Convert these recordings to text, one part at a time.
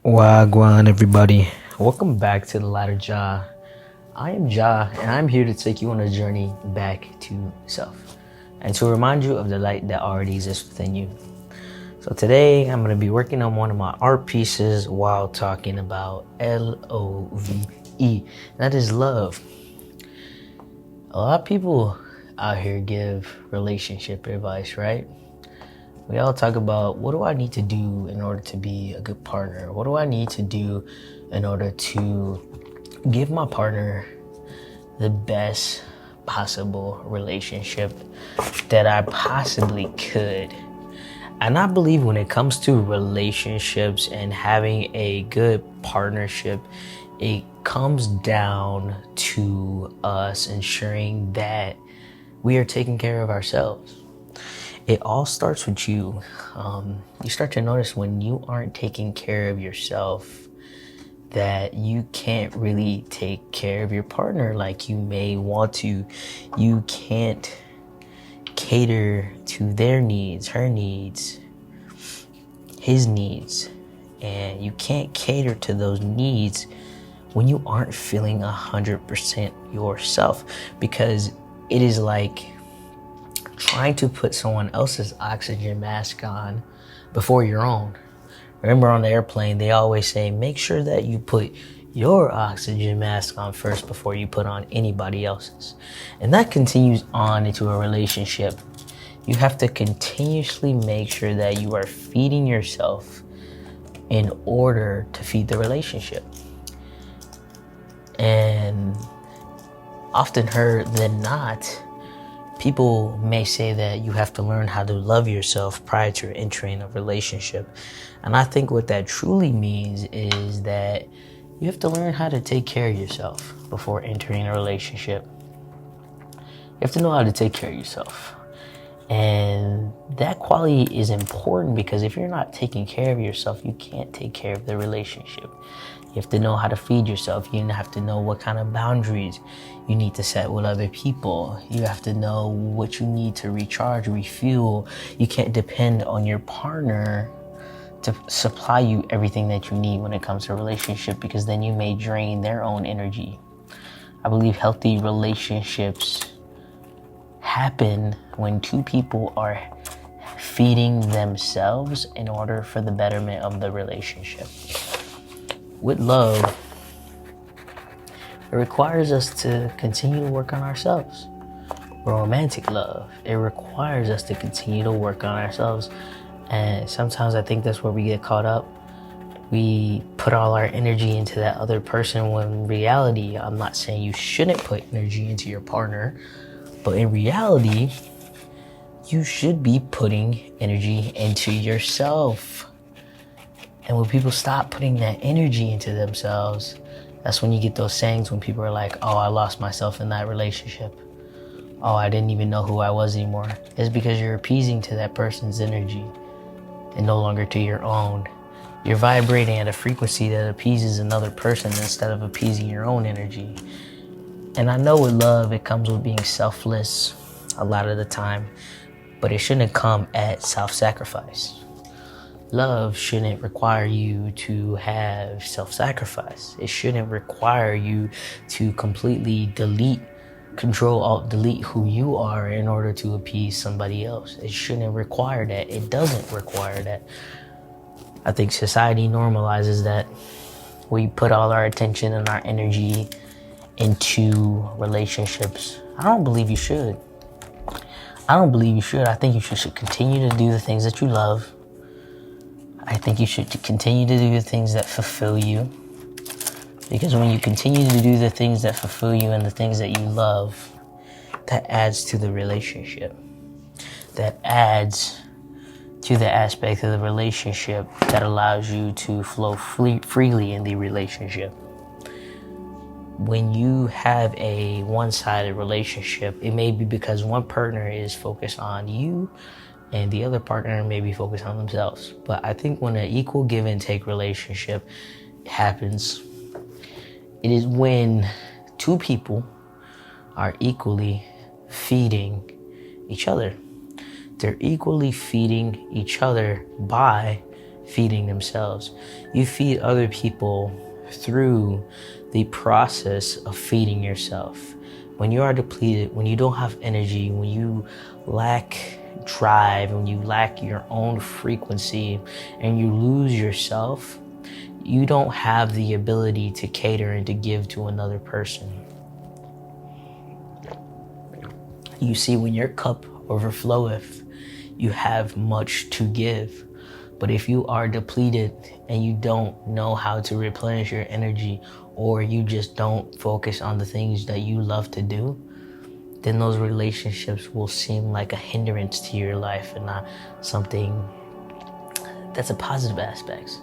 Wagwan, everybody. Welcome back to the Ladder Jah. I am Jah, and I'm here to take you on a journey back to self and to remind you of the light that already exists within you. So today, I'm going to be working on one of my art pieces while talking about L-O-V-E. That is love. A lot of people out here give relationship advice, right? We all talk about, what do I need to do in order to be a good partner? What do I need to do in order to give my partner the best possible relationship that I possibly could? And I believe when it comes to relationships and having a good partnership, it comes down to us ensuring that we are taking care of ourselves. It all starts with you. You start to notice when you aren't taking care of yourself that you can't really take care of your partner like you may want to. You can't cater to their needs, her needs, his needs. And you can't cater to those needs when you aren't feeling 100% yourself, because it is like trying to put someone else's oxygen mask on before your own. Remember, on the airplane, they always say, make sure that you put your oxygen mask on first before you put on anybody else's. And that continues on into a relationship. You have to continuously make sure that you are feeding yourself in order to feed the relationship. And often heard than not, people may say that you have to learn how to love yourself prior to entering a relationship. And I think what that truly means is that you have to learn how to take care of yourself before entering a relationship. You have to know how to take care of yourself. And that quality is important, because if you're not taking care of yourself, you can't take care of the relationship. You have to know how to feed yourself. You have to know what kind of boundaries you need to set with other people. You have to know what you need to recharge, refuel. You can't depend on your partner to supply you everything that you need when it comes to a relationship, because then you may drain their own energy. I believe healthy relationships happen when two people are feeding themselves in order for the betterment of the relationship. With love, it requires us to continue to work on ourselves. Romantic love, it requires us to continue to work on ourselves. And sometimes I think that's where we get caught up. We put all our energy into that other person, when in reality, I'm not saying you shouldn't put energy into your partner, but in reality, you should be putting energy into yourself. And when people stop putting that energy into themselves, that's when you get those sayings when people are like, oh, I lost myself in that relationship. Oh, I didn't even know who I was anymore. It's because you're appeasing to that person's energy and no longer to your own. You're vibrating at a frequency that appeases another person instead of appeasing your own energy. And I know with love, it comes with being selfless a lot of the time, but it shouldn't come at self-sacrifice. Love shouldn't require you to have self-sacrifice. It shouldn't require you to completely delete, control, alt, delete who you are in order to appease somebody else. It shouldn't require that. It doesn't require that. I think society normalizes that. We put all our attention and our energy into relationships. I don't believe you should. I think you should continue to do the things that you love. I think you should continue to do the things that fulfill you. Because when you continue to do the things that fulfill you and the things that you love, that adds to the relationship. That adds to the aspect of the relationship that allows you to flow freely in the relationship. When you have a one-sided relationship, it may be because one partner is focused on you and the other partner may be focused on themselves. But I think when an equal give and take relationship happens, it is when two people are equally feeding each other. They're equally feeding each other by feeding themselves. You feed other people through the process of feeding yourself. When you are depleted, when you don't have energy, when you lack drive, when you lack your own frequency, and you lose yourself, you don't have the ability to cater and to give to another person. You see, when your cup overfloweth, you have much to give. But if you are depleted and you don't know how to replenish your energy, or you just don't focus on the things that you love to do, then those relationships will seem like a hindrance to your life and not something that's a positive aspect.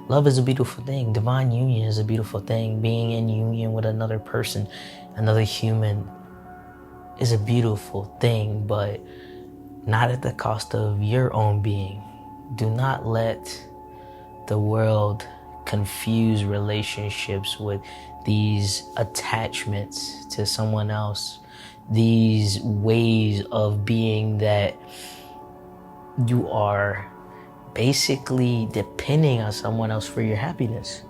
Love is a beautiful thing. Divine union is a beautiful thing. Being in union with another person, another human, is a beautiful thing, but not at the cost of your own being. Do not let the world confuse relationships with these attachments to someone else, these ways of being that you are basically depending on someone else for your happiness.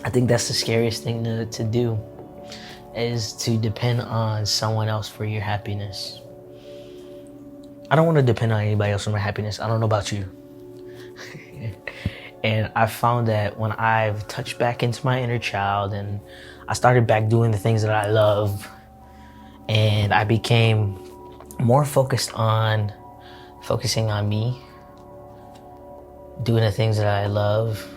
I think that's the scariest thing to do, is to depend on someone else for your happiness. I don't want to depend on anybody else for my happiness. I don't know about you. And I found that when I've touched back into my inner child and I started back doing the things that I love, and I became more focusing on me, doing the things that I love,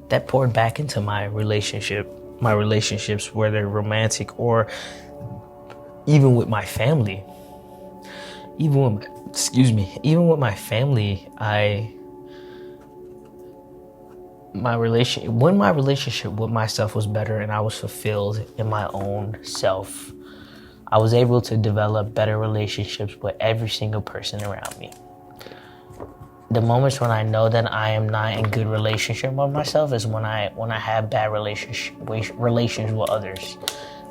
that poured back into my relationships, whether romantic or even with my family. Even with my family, when my relationship with myself was better and I was fulfilled in my own self, I was able to develop better relationships with every single person around me. The moments when I know that I am not in good relationship with myself is when I have bad relations with others,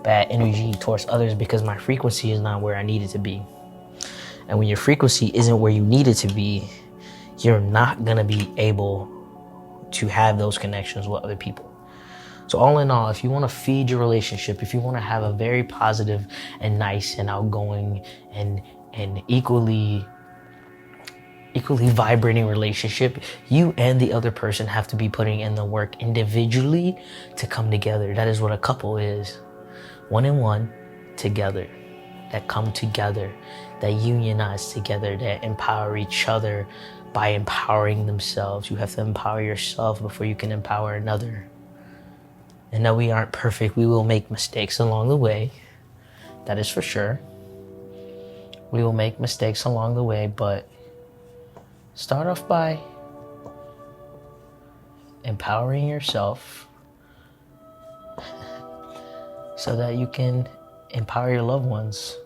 bad energy towards others, because my frequency is not where I need it to be. And when your frequency isn't where you need it to be, you're not gonna be able to have those connections with other people. So all in all, if you want to feed your relationship, if you want to have a very positive and nice and outgoing and equally vibrating relationship, you and the other person have to be putting in the work individually to come together. That is what a couple is. One and one together, that come together, that unionize together, that empower each other by empowering themselves. You have to empower yourself before you can empower another. And no, we aren't perfect. We will make mistakes along the way. That is for sure. We will make mistakes along the way, but start off by empowering yourself so that you can empower your loved ones,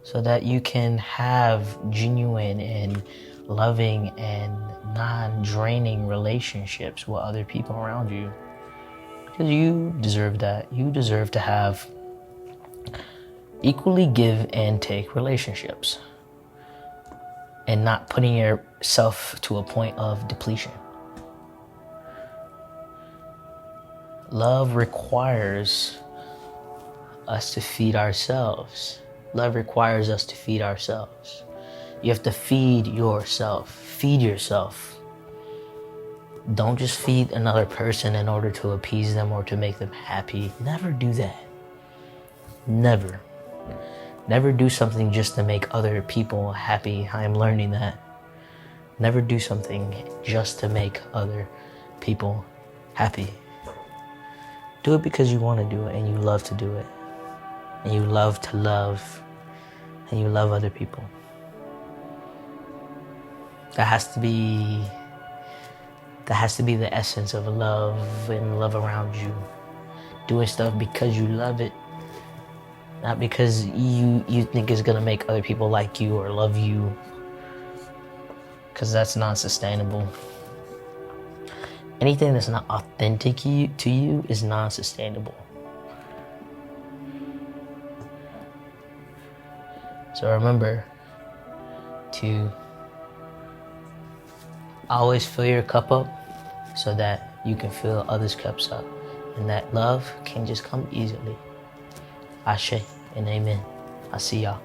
so that you can have genuine and loving and non-draining relationships with other people around you. Because you deserve that. You deserve to have equally give and take relationships and not putting yourself to a point of depletion. Love requires us to feed ourselves. Love requires us to feed ourselves. You have to feed yourself. Feed yourself. Don't just feed another person in order to appease them or to make them happy. Never do that. Never. Never do something just to make other people happy. I am learning that. Never do something just to make other people happy. Do it because you want to do it and you love to do it. And you love to love. And you love other people. That has to be the essence of love and love around you. Doing stuff because you love it. Not because you think it's gonna make other people like you or love you. Because that's not sustainable. Anything that's not authentic to you is non-sustainable. So remember to Always fill your cup up so that you can fill others' cups up. And that love can just come easily. Ashe and amen. I see y'all.